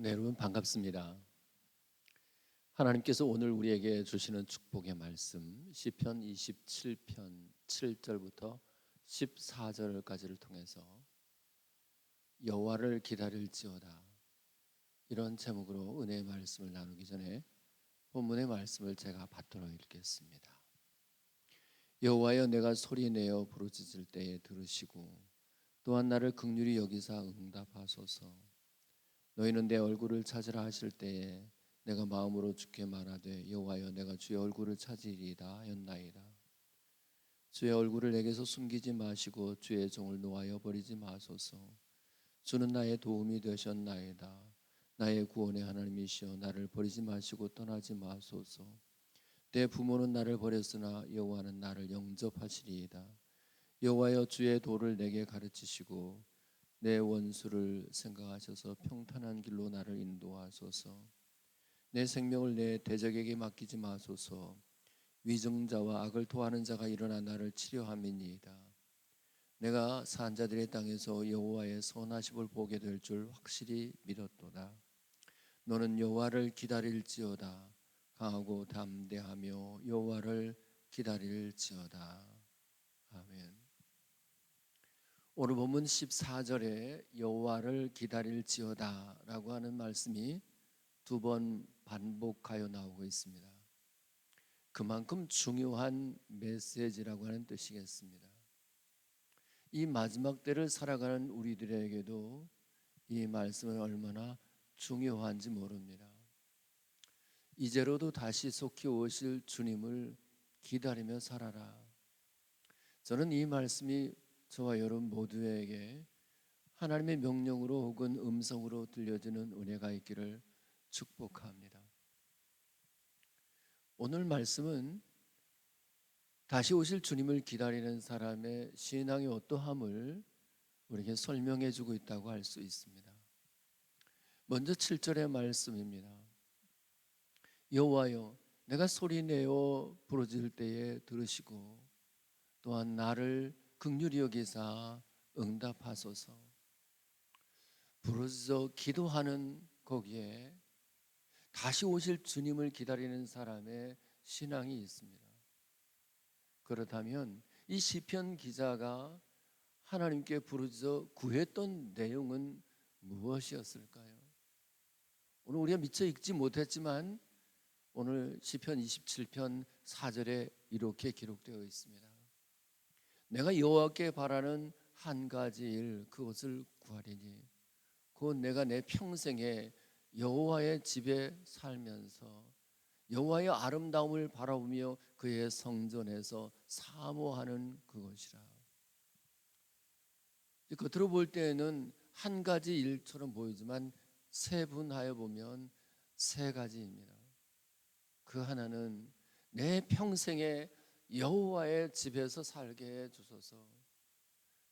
네, 여러분 반갑습니다. 하나님께서 오늘 우리에게 주시는 축복의 말씀 시편 27편 7절부터 14절까지를 통해서 여호와를 기다릴지어다, 이런 제목으로 은혜의 말씀을 나누기 전에 본문의 말씀을 제가 받들어 읽겠습니다. 여호와여, 내가 소리내어 부르짖을 때에 들으시고 또한 나를 긍휼히 여기사 응답하소서. 너희는 내 얼굴을 찾으라 하실 때에 내가 마음으로 주께 말하되 여호와여, 내가 주의 얼굴을 찾으리이다 하였나이다. 주의 얼굴을 내게서 숨기지 마시고 주의 종을 노하여 버리지 마소서. 주는 나의 도움이 되셨나이다. 나의 구원의 하나님이시여, 나를 버리지 마시고 떠나지 마소서. 내 부모는 나를 버렸으나 여호와는 나를 영접하시리이다. 여호와여, 주의 도를 내게 가르치시고 내 원수를 생각하셔서 평탄한 길로 나를 인도하소서. 내 생명을 내 대적에게 맡기지 마소서. 위증자와 악을 토하는 자가 일어나 나를 치려함이니이다. 내가 산 자들의 땅에서 여호와의 선하심을 보게 될 줄 확실히 믿었도다. 너는 여호와를 기다릴지어다. 강하고 담대하며 여호와를 기다릴지어다. 아멘. 오늘 본문 14절에 여호와를 기다릴지어다 라고 하는 말씀이 두 번 반복하여 나오고 있습니다. 그만큼 중요한 메시지라고 하는 뜻이겠습니다. 이 마지막 때를 살아가는 우리들에게도 이 말씀은 얼마나 중요한지 모릅니다. 이제로도 다시 속히 오실 주님을 기다리며 살아라. 저는 이 말씀이 저와 여러분 모두에게 하나님의 명령으로 혹은 음성으로 들려지는 은혜가 있기를 축복합니다. 오늘 말씀은 다시 오실 주님을 기다리는 사람의 신앙의 어떠함을 우리에게 설명해 주고 있다고 할 수 있습니다. 먼저 7절의 말씀입니다. 여호와여, 내가 소리내어 부르짖을 때에 들으시고 또한 나를 긍휼히 여기사 응답하소서. 부르짖어 기도하는 거기에 다시 오실 주님을 기다리는 사람의 신앙이 있습니다. 그렇다면 이 시편 기자가 하나님께 부르짖어 구했던 내용은 무엇이었을까요? 오늘 우리가 미처 읽지 못했지만 오늘 시편 27편 4절에 이렇게 기록되어 있습니다. 내가 여호와께 바라는 한 가지 일, 그것을 구하리니 곧 내가 내 평생에 여호와의 집에 살면서 여호와의 아름다움을 바라보며 그의 성전에서 사모하는 그것이라. 겉으로 볼 때에는 한 가지 일처럼 보이지만 세분하여 보면 세 가지입니다. 그 하나는 내 평생에 여호와의 집에서 살게 해 주소서.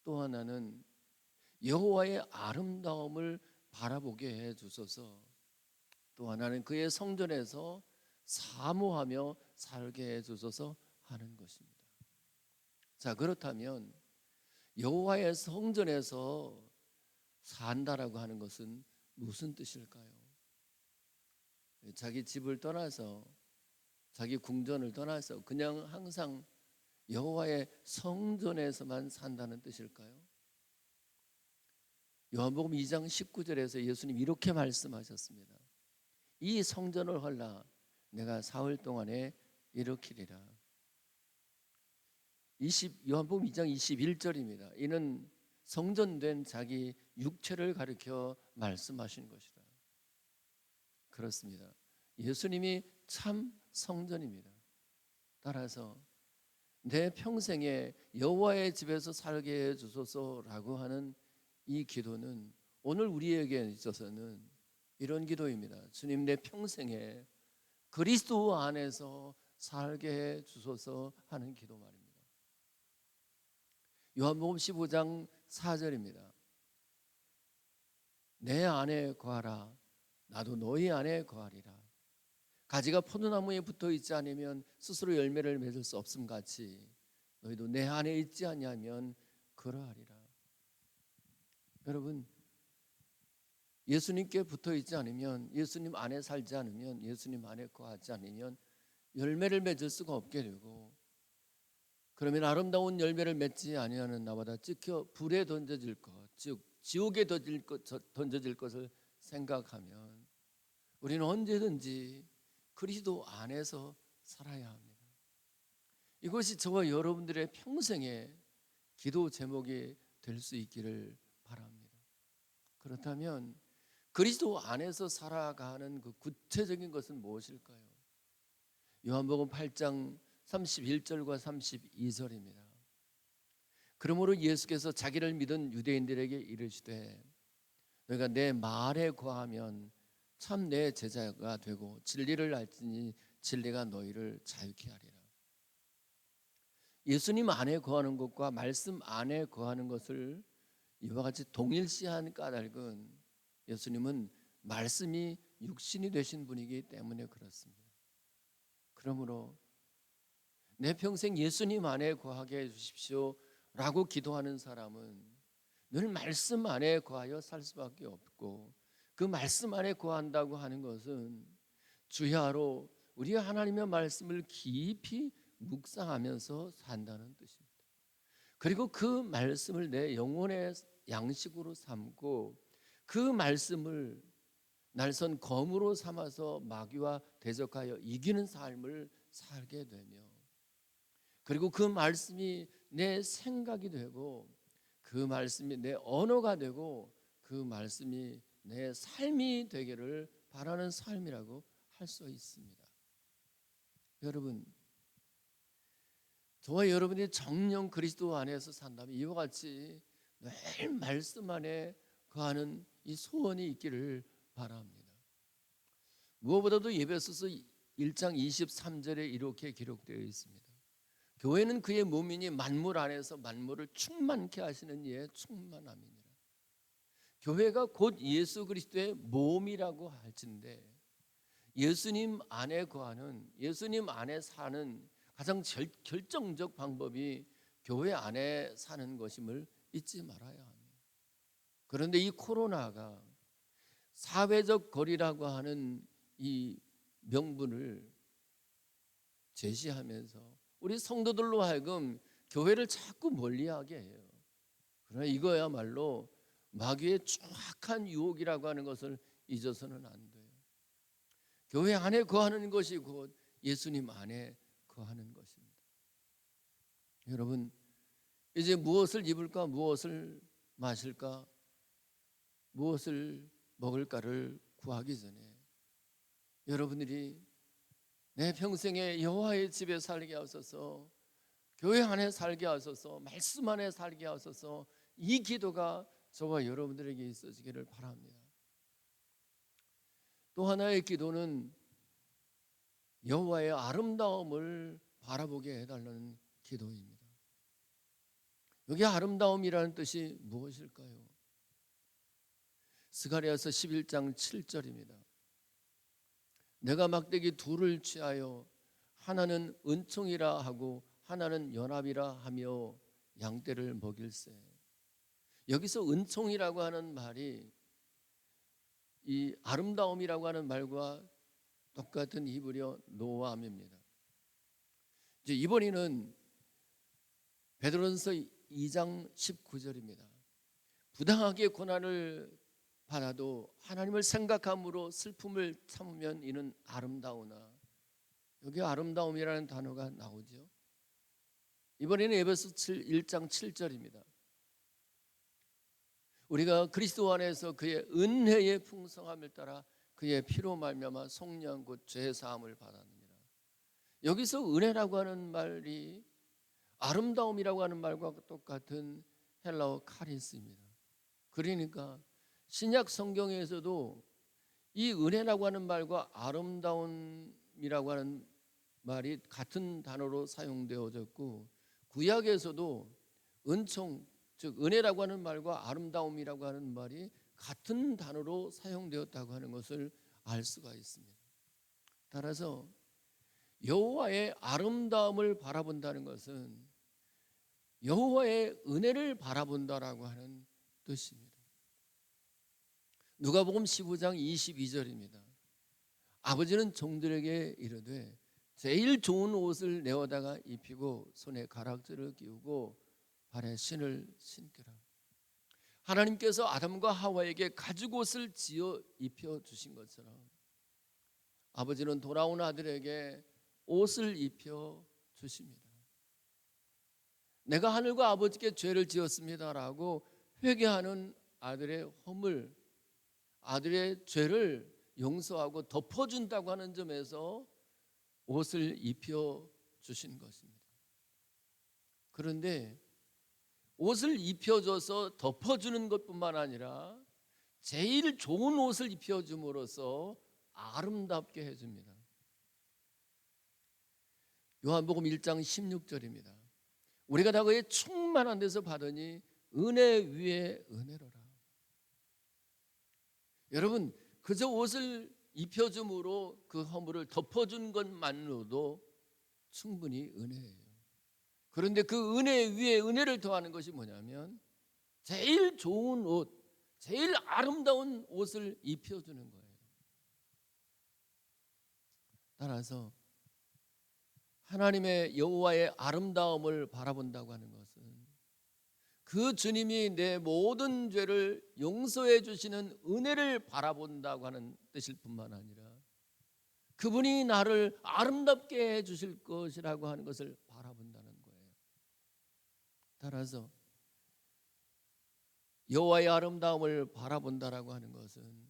또 하나는 여호와의 아름다움을 바라보게 해 주소서. 또 하나는 그의 성전에서 사모하며 살게 해 주소서 하는 것입니다. 자, 그렇다면 여호와의 성전에서 산다라고 하는 것은 무슨 뜻일까요? 자기 집을 떠나서 자기 궁전을 떠나서 그냥 항상 여호와의 성전에서만 산다는 뜻일까요? 요한복음 2장 19절에서 예수님 이렇게 말씀하셨습니다. 이 성전을 헐라 내가 사흘 동안에 일으키리라. 요한복음 2장 21절입니다. 이는 성전된 자기 육체를 가리켜 말씀하신 것이라. 그렇습니다. 예수님이 참 성전입니다. 따라서 내 평생에 여호와의 집에서 살게 해 주소서라고 하는 이 기도는 오늘 우리에게 있어서는 이런 기도입니다. 주님, 내 평생에 그리스도 안에서 살게 해 주소서 하는 기도 말입니다. 요한복음 15장 4절입니다. 내 안에 거하라, 나도 너희 안에 거하리라. 가지가 포도나무에 붙어 있지 않으면 스스로 열매를 맺을 수 없음 같이 너희도 내 안에 있지 아니하면 그러하리라. 여러분, 예수님께 붙어 있지 않으면, 예수님 안에 살지 않으면, 예수님 안에 거하지 않으면 열매를 맺을 수가 없게 되고, 그러면 아름다운 열매를 맺지 아니하는 나보다 찍혀 불에 던져질 것, 즉 지옥에 던져질 것을 생각하면 우리는 언제든지 그리스도 안에서 살아야 합니다. 이것이 저와 여러분들의 평생의 기도 제목이 될 수 있기를 바랍니다. 그렇다면 그리스도 안에서 살아가는 그 구체적인 것은 무엇일까요? 요한복음 8장 31절과 32절입니다. 그러므로 예수께서 자기를 믿은 유대인들에게 이르시되 너희가 내 말에 거하면 참 내 제자가 되고 진리를 알지니 진리가 너희를 자유케 하리라. 예수님 안에 거하는 것과 말씀 안에 거하는 것을 이와 같이 동일시한 까닭은 예수님은 말씀이 육신이 되신 분이기 때문에 그렇습니다. 그러므로 내 평생 예수님 안에 거하게 해주십시오 라고 기도하는 사람은 늘 말씀 안에 거하여 살 수밖에 없고, 그 말씀 안에 거한다고 하는 것은 주야로 우리 하나님의 말씀을 깊이 묵상하면서 산다는 뜻입니다. 그리고 그 말씀을 내 영혼의 양식으로 삼고 그 말씀을 날선 검으로 삼아서 마귀와 대적하여 이기는 삶을 살게 되며, 그리고 그 말씀이 내 생각이 되고 그 말씀이 내 언어가 되고 그 말씀이 내 삶이 되기를 바라는 삶이라고 할 수 있습니다. 여러분, 저와 여러분이 정령 그리스도 안에서 산다면 이와 같이 늘 말씀 안에 거하는 이 소원이 있기를 바랍니다. 무엇보다도 에베소서 1장 23절에 이렇게 기록되어 있습니다. 교회는 그의 몸이니 만물 안에서 만물을 충만케 하시는 이의 충만함이니라. 교회가 곧 예수 그리스도의 몸이라고 할진대, 예수님 안에 거하는, 예수님 안에 사는 가장 결정적 방법이 교회 안에 사는 것임을 잊지 말아야 합니다. 그런데 이 코로나가 사회적 거리라고 하는 이 명분을 제시하면서 우리 성도들로 하여금 교회를 자꾸 멀리하게 해요. 그러나 이거야말로 마귀의 추악한 유혹이라고 하는 것을 잊어서는 안 돼요. 교회 안에 거하는 것이 곧 예수님 안에 거하는 것입니다. 여러분, 이제 무엇을 입을까, 무엇을 마실까, 무엇을 먹을까를 구하기 전에 여러분들이 내 평생에 여호와의 집에 살게 하소서, 교회 안에 살게 하소서, 말씀 안에 살게 하소서, 이 기도가 저와 여러분들에게 있어지기를 바랍니다. 또 하나의 기도는 여호와의 아름다움을 바라보게 해달라는 기도입니다. 여기 아름다움이라는 뜻이 무엇일까요? 스가랴서 11장 7절입니다. 내가 막대기 둘을 취하여 하나는 은총이라 하고 하나는 연합이라 하며 양떼를 먹일세. 여기서 은총이라고 하는 말이 이 아름다움이라고 하는 말과 똑같은 히브리어 노암입니다. 이제 이번에는 베드로전서 2장 19절입니다. 부당하게 고난을 받아도 하나님을 생각함으로 슬픔을 참으면 이는 아름다우나, 여기 아름다움이라는 단어가 나오죠. 이번에는 에베소 1장 7절입니다. 우리가 그리스도 안에서 그의 은혜의 풍성함을 따라 그의 피로 말미암아 속량 곧 죄 사함을 받았느니라. 여기서 은혜라고 하는 말이 아름다움이라고 하는 말과 똑같은 헬라어 카리스입니다. 그러니까 신약 성경에서도 이 은혜라고 하는 말과 아름다움이라고 하는 말이 같은 단어로 사용되어졌고, 구약에서도 은총, 즉 은혜라고 하는 말과 아름다움이라고 하는 말이 같은 단어로 사용되었다고 하는 것을 알 수가 있습니다. 따라서 여호와의 아름다움을 바라본다는 것은 여호와의 은혜를 바라본다라고 하는 뜻입니다. 누가복음 15장 22절입니다. 아버지는 종들에게 이르되 제일 좋은 옷을 내어다가 입히고 손에 가락지를 끼우고 발에 신을 신기라. 하나님께서 아담과 하와에게 가죽옷을 지어 입혀 주신 것처럼 아버지는 돌아온 아들에게 옷을 입혀 주십니다. 내가 하늘과 아버지께 죄를 지었습니다라고 회개하는 아들의 허물, 아들의 죄를 용서하고 덮어준다고 하는 점에서 옷을 입혀 주신 것입니다. 그런데 옷을 입혀줘서 덮어주는 것뿐만 아니라 제일 좋은 옷을 입혀줌으로써 아름답게 해줍니다. 요한복음 1장 16절입니다. 우리가 다 그의 충만한 데서 받으니 은혜 위에 은혜로라. 여러분, 그저 옷을 입혀줌으로 그 허물을 덮어준 것만으로도 충분히 은혜예요. 그런데 그 은혜 위에 은혜를 더하는 것이 뭐냐면 제일 좋은 옷, 제일 아름다운 옷을 입혀주는 거예요. 따라서 하나님의 여호와의 아름다움을 바라본다고 하는 것은 그 주님이 내 모든 죄를 용서해 주시는 은혜를 바라본다고 하는 뜻일 뿐만 아니라 그분이 나를 아름답게 해 주실 것이라고 하는 것을 바라본다는 거예요. 따라서 여호와의 아름다움을 바라본다라고 하는 것은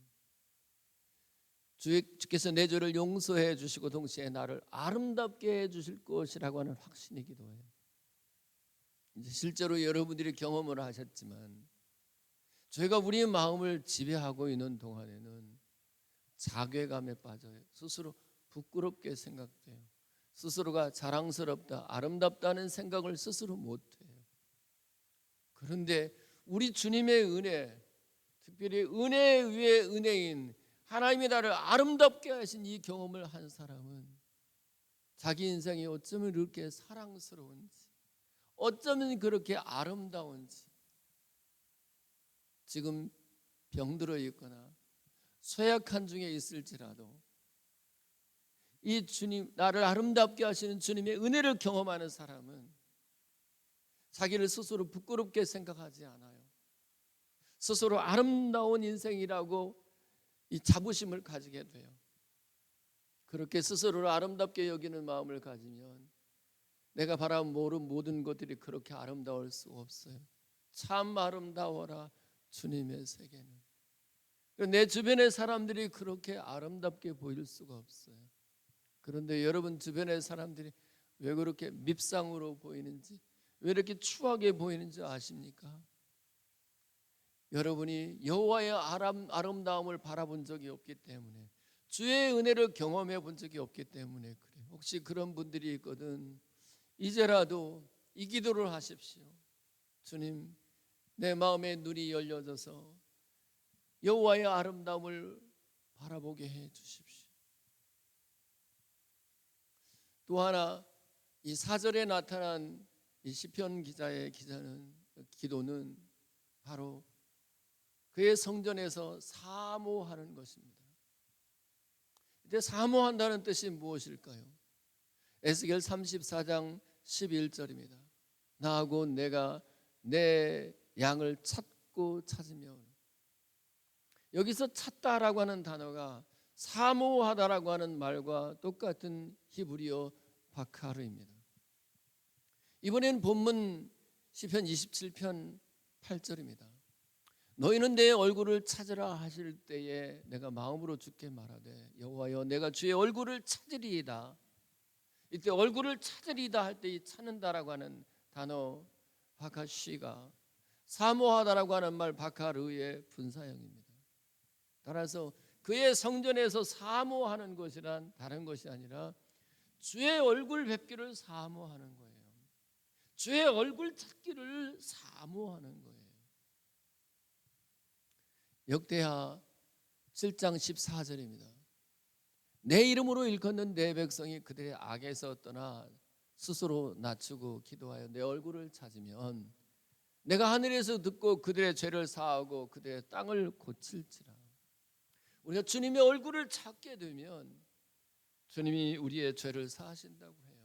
주께서 내 죄를 용서해 주시고 동시에 나를 아름답게 해 주실 것이라고 하는 확신이기도 해요. 이제 실제로 여러분들이 경험을 하셨지만 죄가 우리의 마음을 지배하고 있는 동안에는 자괴감에 빠져요. 스스로 부끄럽게 생각돼요. 스스로가 자랑스럽다, 아름답다는 생각을 스스로 못해요. 그런데 우리 주님의 은혜, 특별히 은혜 위에 은혜인 하나님이 나를 아름답게 하신 이 경험을 한 사람은 자기 인생이 어쩌면 이렇게 사랑스러운지, 어쩌면 그렇게 아름다운지, 지금 병들어 있거나 쇠약한 중에 있을지라도 이 주님, 나를 아름답게 하시는 주님의 은혜를 경험하는 사람은 자기를 스스로 부끄럽게 생각하지 않아요. 스스로 아름다운 인생이라고 이 자부심을 가지게 돼요. 그렇게 스스로를 아름답게 여기는 마음을 가지면 내가 바라보는 모든 것들이 그렇게 아름다울 수 없어요. 참 아름다워라 주님의 세계는. 내 주변의 사람들이 그렇게 아름답게 보일 수가 없어요. 그런데 여러분 주변의 사람들이 왜 그렇게 밉상으로 보이는지, 왜 이렇게 추하게 보이는지 아십니까? 여러분이 여호와의 아름다움을 바라본 적이 없기 때문에, 주의 은혜를 경험해 본 적이 없기 때문에 그래요. 혹시 그런 분들이 있거든, 이제라도 이 기도를 하십시오. 주님, 내 마음의 눈이 열려져서 여호와의 아름다움을 바라보게 해 주십시오. 또 하나, 이 4절에 나타난 이 시편 기자의 기도는 바로 그의 성전에서 사모하는 것입니다. 이때 사모한다는 뜻이 무엇일까요? 에스겔 34장 11절입니다. 나하고 내가 내 양을 찾고 찾으며, 여기서 찾다라고 하는 단어가 사모하다라고 하는 말과 똑같은 히브리어 바카르입니다. 이번엔 본문 시편 27편 8절입니다. 너희는 내 얼굴을 찾으라 하실 때에 내가 마음으로 주께 말하되 여호와여 내가 주의 얼굴을 찾으리이다. 이때 얼굴을 찾으리이다 할 때 이 찾는다라고 하는 단어 바카시가 사모하다라고 하는 말 바카르의 분사형입니다. 따라서 그의 성전에서 사모하는 것이란 다른 것이 아니라 주의 얼굴 뵙기를 사모하는 거예요. 주의 얼굴 찾기를 사모하는 거예요. 역대하 7장 14절입니다. 내 이름으로 일컫는 내 백성이 그들의 악에서 떠나 스스로 낮추고 기도하여 내 얼굴을 찾으면 내가 하늘에서 듣고 그들의 죄를 사하고 그들의 땅을 고칠지라. 우리가 주님의 얼굴을 찾게 되면 주님이 우리의 죄를 사하신다고 해요.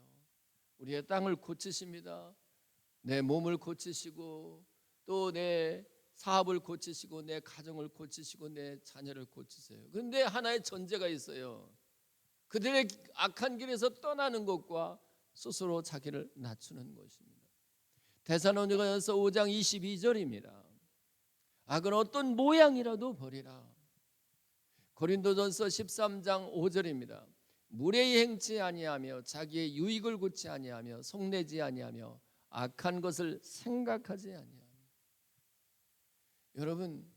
우리의 땅을 고치십니다. 내 몸을 고치시고 또 내 사업을 고치시고 내 가정을 고치시고 내 자녀를 고치세요. 그런데 하나의 전제가 있어요. 그들의 악한 길에서 떠나는 것과 스스로 자기를 낮추는 것입니다. 데살로니가전서 5장 22절입니다. 악은 어떤 모양이라도 버리라. 고린도전서 13장 5절입니다. 무례히 행치 아니하며 자기의 유익을 굳지 아니하며 속내지 아니하며 악한 것을 생각하지 아니하며. 여러분,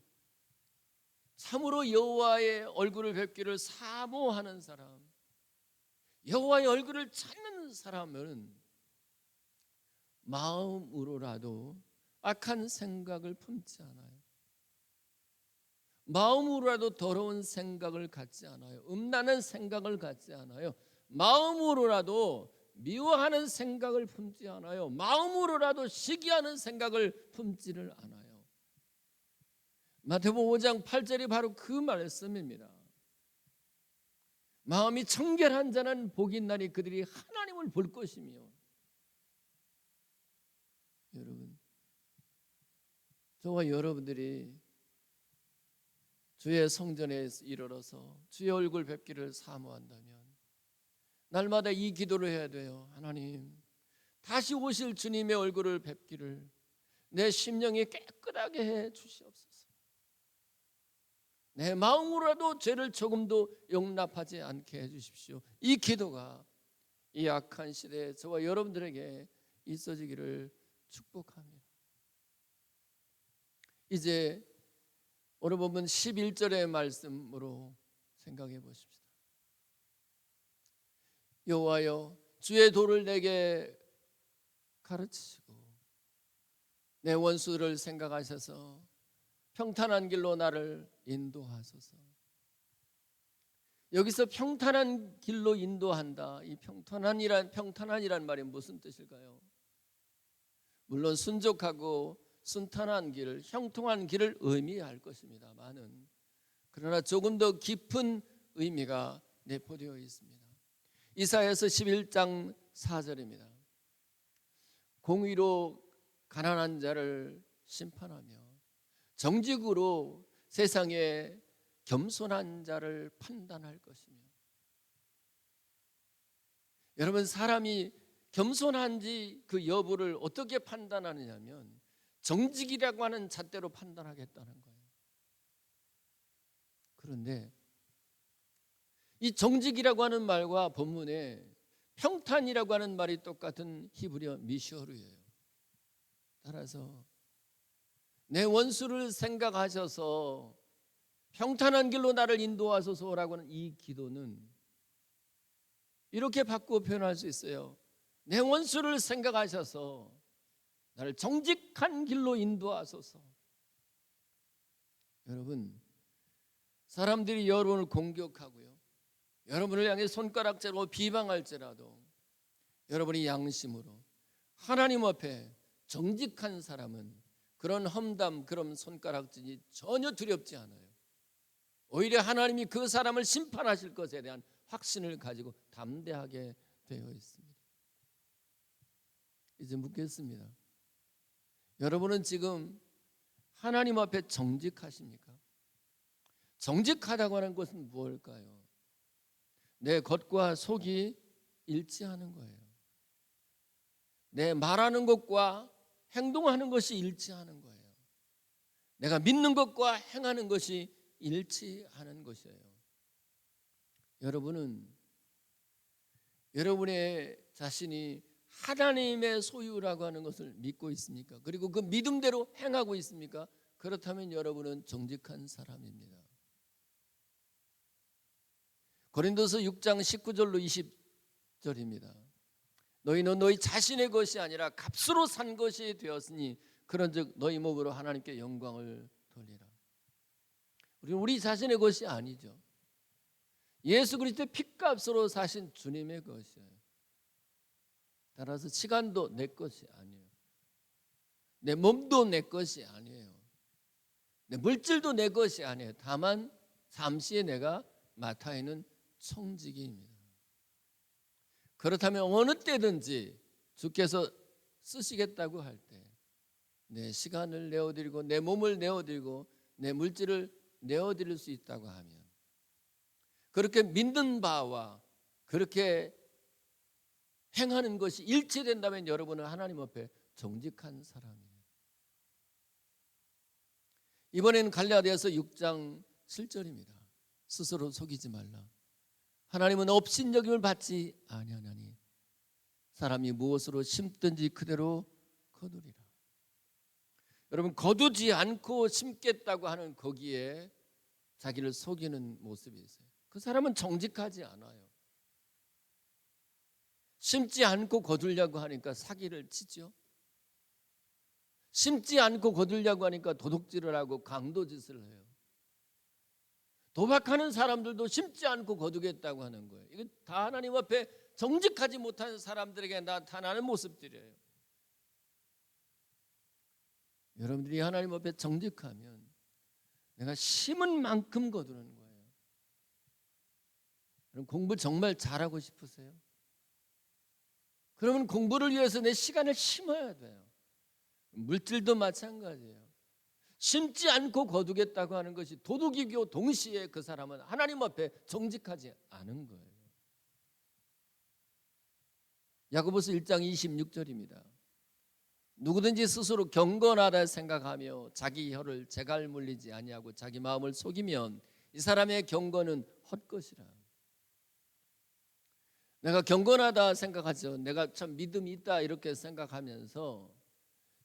참으로 여호와의 얼굴을 뵙기를 사모하는 사람, 여호와의 얼굴을 찾는 사람은 마음으로라도 악한 생각을 품지 않아요. 마음으로라도 더러운 생각을 갖지 않아요. 음란한 생각을 갖지 않아요. 마음으로라도 미워하는 생각을 품지 않아요. 마음으로라도 시기하는 생각을 품지를 않아요. 마태복음 5장 8절이 바로 그 말씀입니다. 마음이 청결한 자는 복이 있나니 그들이 하나님을 볼 것이며. 여러분, 저와 여러분들이 주의 성전에 이르러서 주의 얼굴 뵙기를 사모한다면 날마다 이 기도를 해야 돼요. 하나님, 다시 오실 주님의 얼굴을 뵙기를 내 심령이 깨끗하게 해 주시옵소서. 내 마음으로라도 죄를 조금도 용납하지 않게 해 주십시오. 이 기도가 이 악한 시대에 저와 여러분들에게 있어지기를 축복합니다. 이제 오늘 보면 11절의 말씀으로 생각해 보십시다. 여호와여, 주의 도를 내게 가르치시고 내 원수를 생각하셔서 평탄한 길로 나를 인도하소서. 여기서 평탄한 길로 인도한다. 이 평탄한이란 말이 무슨 뜻일까요? 물론 순족하고 순탄한 길, 형통한 길을 의미할 것입니다만은 그러나 조금 더 깊은 의미가 내포되어 있습니다. 이사야서 11장 4절입니다. 공의로 가난한 자를 심판하며 정직으로 세상에 겸손한 자를 판단할 것이며. 여러분, 사람이 겸손한지 그 여부를 어떻게 판단하느냐면 정직이라고 하는 잣대로 판단하겠다는 거예요. 그런데 이 정직이라고 하는 말과 본문에 평탄이라고 하는 말이 똑같은 히브리어 미셔루예요. 따라서 내 원수를 생각하셔서 평탄한 길로 나를 인도하소서라고 하는 이 기도는 이렇게 바꾸어 표현할 수 있어요. 내 원수를 생각하셔서 나를 정직한 길로 인도하소서. 여러분, 사람들이 여러분을 공격하고요, 여러분을 향해 손가락질로 비방할지라도 여러분이 양심으로 하나님 앞에 정직한 사람은 그런 험담, 그런 손가락질이 전혀 두렵지 않아요. 오히려 하나님이 그 사람을 심판하실 것에 대한 확신을 가지고 담대하게 되어 있습니다. 이제 묻겠습니다. 여러분은 지금 하나님 앞에 정직하십니까? 정직하다고 하는 것은 무엇일까요? 내 겉과 속이 일치하는 거예요. 내 말하는 것과 행동하는 것이 일치하는 거예요. 내가 믿는 것과 행하는 것이 일치하는 것이에요. 여러분은 여러분의 자신이 하나님의 소유라고 하는 것을 믿고 있습니까? 그리고 그 믿음대로 행하고 있습니까? 그렇다면 여러분은 정직한 사람입니다. 고린도서 6장 19절로 20절입니다. 너희는 너희 자신의 것이 아니라 값으로 산 것이 되었으니 그런즉 너희 몸으로 하나님께 영광을 돌리라. 우리 자신의 것이 아니죠. 예수 그리스도의 피값으로 사신 주님의 것이에요. 따라서 시간도 내 것이 아니에요. 내 몸도 내 것이 아니에요. 내 물질도 내 것이 아니에요. 다만 잠시에 내가 맡아 있는 청지기입니다. 그렇다면 어느 때든지 주께서 쓰시겠다고 할 때 내 시간을 내어드리고 내 몸을 내어드리고 내 물질을 내어드릴 수 있다고 하면, 그렇게 믿는 바와 그렇게 행하는 것이 일치된다면 여러분은 하나님 앞에 정직한 사람이에요. 이번에는 갈라디아서 6장 7절입니다. 스스로 속이지 말라. 하나님은 업신여김을 받지 아니하나니 사람이 무엇으로 심든지 그대로 거두리라. 여러분, 거두지 않고 심겠다고 하는 거기에 자기를 속이는 모습이 있어요. 그 사람은 정직하지 않아요. 심지 않고 거두려고 하니까 사기를 치죠. 심지 않고 거두려고 하니까 도둑질을 하고 강도짓을 해요. 도박하는 사람들도 심지 않고 거두겠다고 하는 거예요. 이게 다 하나님 앞에 정직하지 못한 사람들에게 나타나는 모습들이에요. 여러분들이 하나님 앞에 정직하면 내가 심은 만큼 거두는 거예요. 여러분, 공부 정말 잘하고 싶으세요? 그러면 공부를 위해서 내 시간을 심어야 돼요. 물질도 마찬가지예요. 심지 않고 거두겠다고 하는 것이 도둑이고 동시에 그 사람은 하나님 앞에 정직하지 않은 거예요. 야고보서 1장 26절입니다. 누구든지 스스로 경건하다 생각하며 자기 혀를 재갈 물리지 아니하고 자기 마음을 속이면 이 사람의 경건은 헛것이라. 내가 경건하다 생각하죠. 내가 참 믿음이 있다 이렇게 생각하면서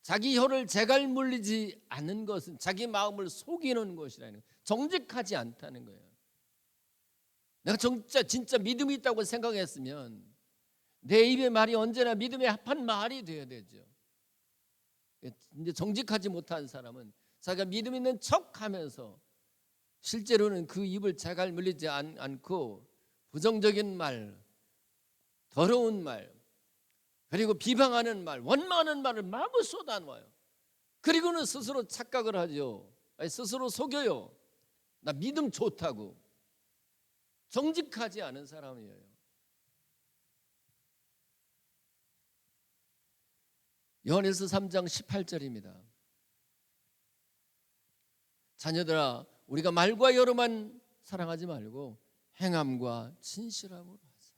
자기 혀를 재갈 물리지 않는 것은 자기 마음을 속이는 것이라는 거예요. 정직하지 않다는 거예요. 내가 진짜 믿음이 있다고 생각했으면 내 입의 말이 언제나 믿음에 합한 말이 되어야 되죠. 이제 정직하지 못한 사람은 자기가 믿음 있는 척하면서 실제로는 그 입을 재갈 물리지 않고 부정적인 말, 더러운 말, 그리고 비방하는 말, 원망하는 말을 마구 쏟아놓아요. 그리고는 스스로 착각을 하죠. 스스로 속여요. 나 믿음 좋다고. 정직하지 않은 사람이에요. 요한일서 3장 18절입니다. 자녀들아, 우리가 말과 여로만 사랑하지 말고 행함과 진실함으로 하자.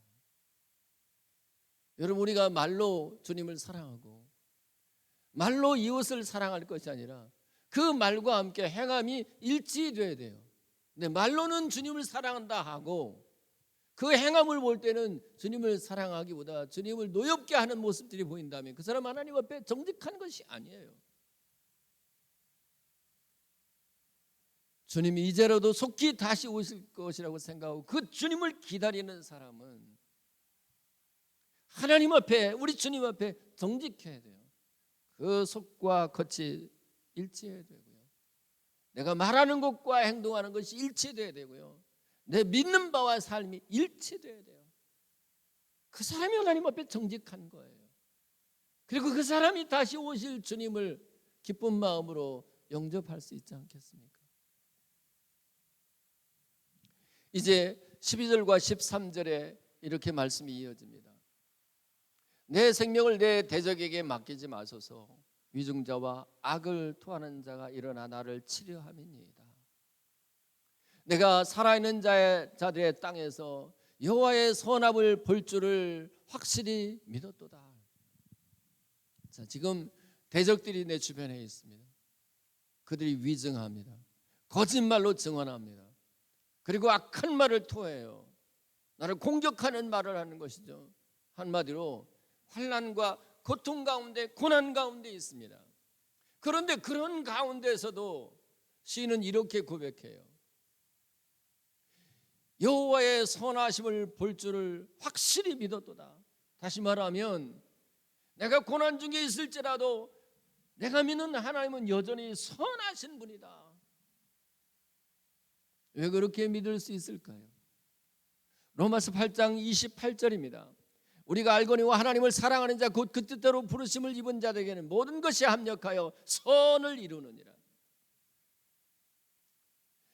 여러분, 우리가 말로 주님을 사랑하고 말로 이웃을 사랑할 것이 아니라 그 말과 함께 행함이 일치되어야 돼요. 근데 말로는 주님을 사랑한다 하고 그 행함을 볼 때는 주님을 사랑하기보다 주님을 노엽게 하는 모습들이 보인다면 그 사람 하나님 앞에 정직한 것이 아니에요. 주님이 이제라도 속히 다시 오실 것이라고 생각하고 그 주님을 기다리는 사람은 하나님 앞에, 우리 주님 앞에 정직해야 돼요. 그 속과 겉이 일치해야 되고요. 내가 말하는 것과 행동하는 것이 일치돼야 되고요. 내 믿는 바와 삶이 일치돼야 돼요. 그 사람이 하나님 앞에 정직한 거예요. 그리고 그 사람이 다시 오실 주님을 기쁜 마음으로 영접할 수 있지 않겠습니까? 이제 12절과 13절에 이렇게 말씀이 이어집니다. 내 생명을 내 대적에게 맡기지 마소서. 위증자와 악을 토하는 자가 일어나 나를 치려함이니이다. 내가 살아있는 자들의 땅에서 여호와의 선합을 볼 줄을 확실히 믿었도다. 자, 지금 대적들이 내 주변에 있습니다. 그들이 위증합니다. 거짓말로 증언합니다. 그리고 악한 말을 토해요. 나를 공격하는 말을 하는 것이죠. 한마디로 환난과 고통 가운데, 고난 가운데 있습니다. 그런데 그런 가운데서도 시인은 이렇게 고백해요. 여호와의 선하심을 볼 줄을 확실히 믿었도다. 다시 말하면 내가 고난 중에 있을지라도 내가 믿는 하나님은 여전히 선하신 분이다. 왜 그렇게 믿을 수 있을까요? 로마서 8장 28절입니다. 우리가 알거니와 하나님을 사랑하는 자 곧 그 뜻대로 부르심을 입은 자들에게는 모든 것이 합력하여 선을 이루느니라.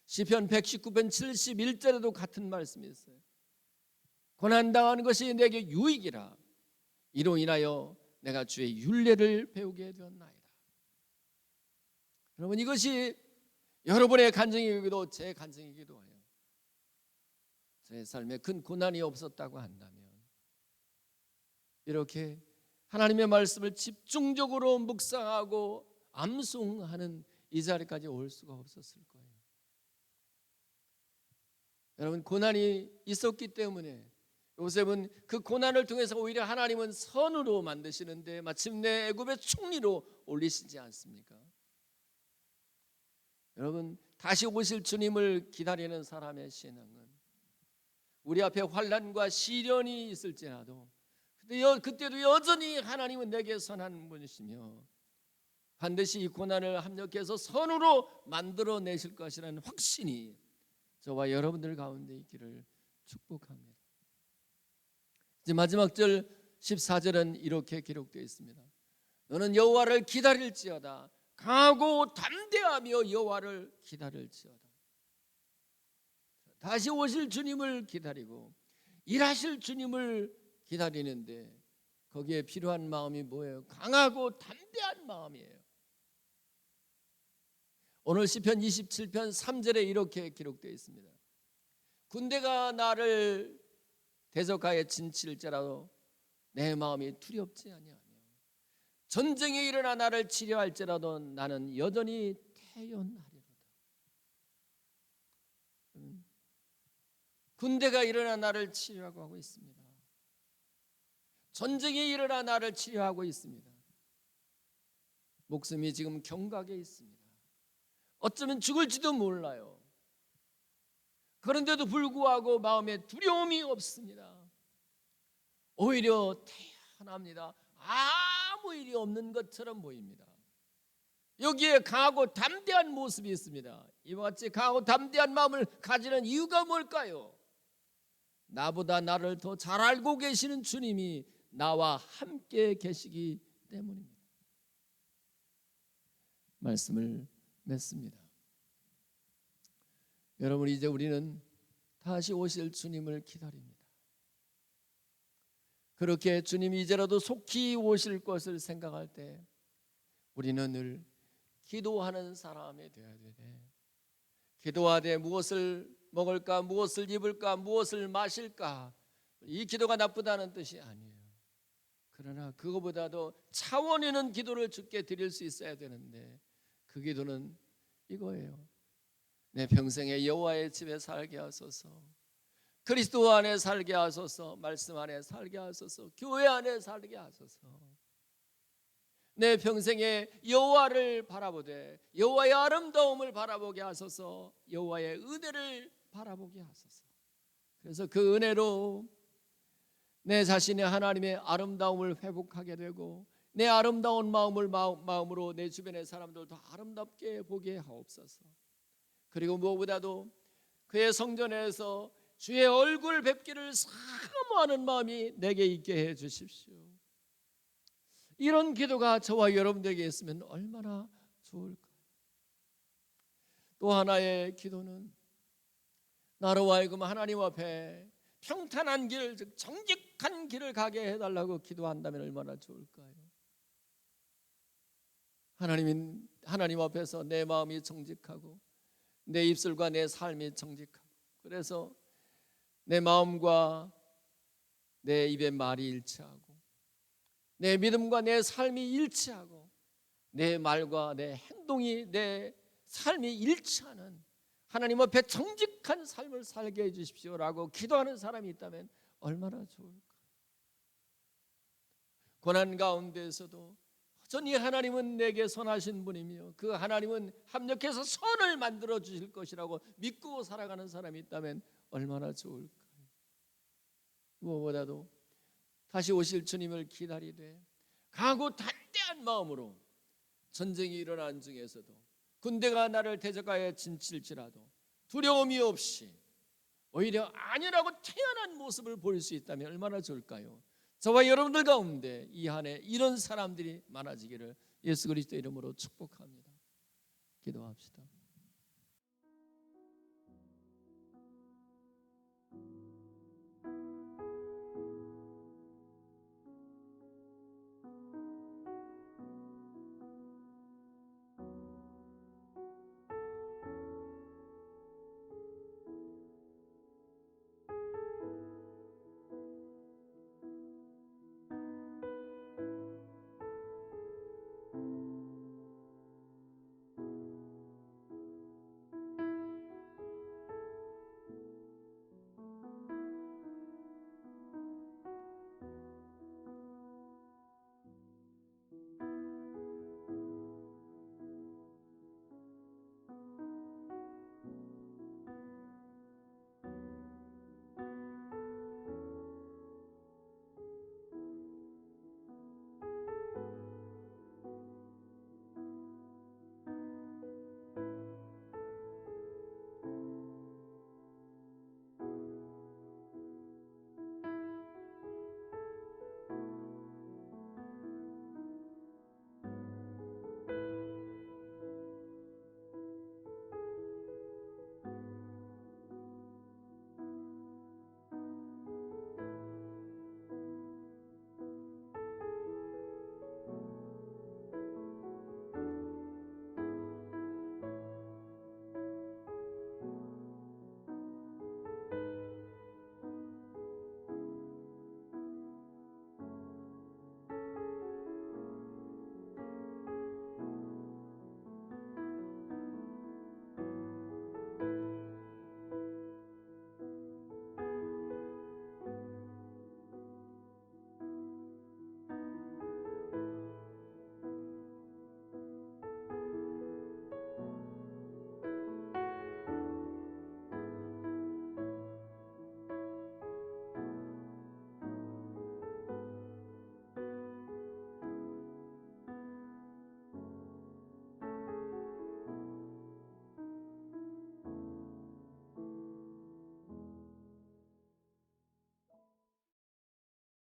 시편 119편 71절에도 같은 말씀이 있어요. 고난당하는 것이 내게 유익이라. 이로 인하여 내가 주의 율례를 배우게 되었나이다. 여러분, 이것이 여러분의 간증이기도 제 간증이기도 해요. 제 삶에 큰 고난이 없었다고 한다면 이렇게 하나님의 말씀을 집중적으로 묵상하고 암송하는 이 자리까지 올 수가 없었을 거예요. 여러분, 고난이 있었기 때문에 요셉은 그 고난을 통해서 오히려 하나님은 선으로 만드시는데 마침내 애굽의 총리로 올리시지 않습니까? 여러분, 다시 오실 주님을 기다리는 사람의 신앙은 우리 앞에 환난과 시련이 있을지라도 그때도 여전히 하나님은 내게 선한 분이시며 반드시 이 고난을 합력해서 선으로 만들어내실 것이라는 확신이 저와 여러분들 가운데 있기를 축복합니다. 이제 마지막 절 14절은 이렇게 기록되어 있습니다. 너는 여호와를 기다릴지어다. 강하고 담대하며 여호와를 기다릴지어다. 다시 오실 주님을 기다리고 일하실 주님을 기다리는데 거기에 필요한 마음이 뭐예요? 강하고 담대한 마음이에요. 오늘 시편 27편 3절에 이렇게 기록되어 있습니다. 군대가 나를 대적하여 진칠지라도 내 마음이 두렵지 아니하며 전쟁이 일어나 나를 치려할지라도 나는 여전히 태연하리로다. 군대가 일어나 나를 치려고 하고 있습니다. 전쟁이 일어나 나를 치려하고 있습니다. 목숨이 지금 경각에 있습니다. 어쩌면 죽을지도 몰라요. 그런데도 불구하고 마음에 두려움이 없습니다. 오히려 태연합니다. 아무 일이 없는 것처럼 보입니다. 여기에 강하고 담대한 모습이 있습니다. 이와 같이 강하고 담대한 마음을 가지는 이유가 뭘까요? 나보다 나를 더 잘 알고 계시는 주님이 나와 함께 계시기 때문입니다. 말씀을 맺습니다. 여러분, 이제 우리는 다시 오실 주님을 기다립니다. 그렇게 주님이 이제라도 속히 오실 것을 생각할 때 우리는 늘 기도하는 사람이 되어야 되네. 기도하되 무엇을 먹을까, 무엇을 입을까, 무엇을 마실까, 이 기도가 나쁘다는 뜻이 아니에요. 그러나 그거보다도 차원 있는 기도를 주께 드릴 수 있어야 되는데 그 기도는 이거예요. 내 평생에 여호와의 집에 살게 하소서. 그리스도 안에 살게 하소서. 말씀 안에 살게 하소서. 교회 안에 살게 하소서. 내 평생에 여호와를 바라보되 여호와의 아름다움을 바라보게 하소서. 여호와의 은혜를 바라보게 하소서. 그래서 그 은혜로 내 자신의 하나님의 아름다움을 회복하게 되고 내 아름다운 마음으로 내 주변의 사람들도 아름답게 보게 하옵소서. 그리고 무엇보다도 그의 성전에서 주의 얼굴 뵙기를 사모하는 마음이 내게 있게 해 주십시오. 이런 기도가 저와 여러분들에게 있으면 얼마나 좋을까요? 또 하나의 기도는 나로 하여금 하나님 앞에 평탄한 길, 즉 정직한 길을 가게 해달라고 기도한다면 얼마나 좋을까요? 하나님 앞에서 내 마음이 정직하고 내 입술과 내 삶이 정직하고 그래서 내 마음과 내 입의 말이 일치하고 내 믿음과 내 삶이 일치하고 내 말과 내 행동이 내 삶이 일치하는 하나님 앞에 정직한 삶을 살게 해 주십시오라고 기도하는 사람이 있다면 얼마나 좋을까? 고난 가운데에서도 여전히 하나님은 내게 선하신 분이며 그 하나님은 합력해서 선을 만들어 주실 것이라고 믿고 살아가는 사람이 있다면 얼마나 좋을까요? 무엇보다도 다시 오실 주님을 기다리되 강하고 담대한 마음으로 전쟁이 일어난 중에서도 군대가 나를 대적하여 진칠지라도 두려움이 없이 오히려 안연하고 태연한 모습을 보일 수 있다면 얼마나 좋을까요? 저와 여러분들 가운데 이 한 해 이런 사람들이 많아지기를 예수 그리스도 이름으로 축복합니다. 기도합시다.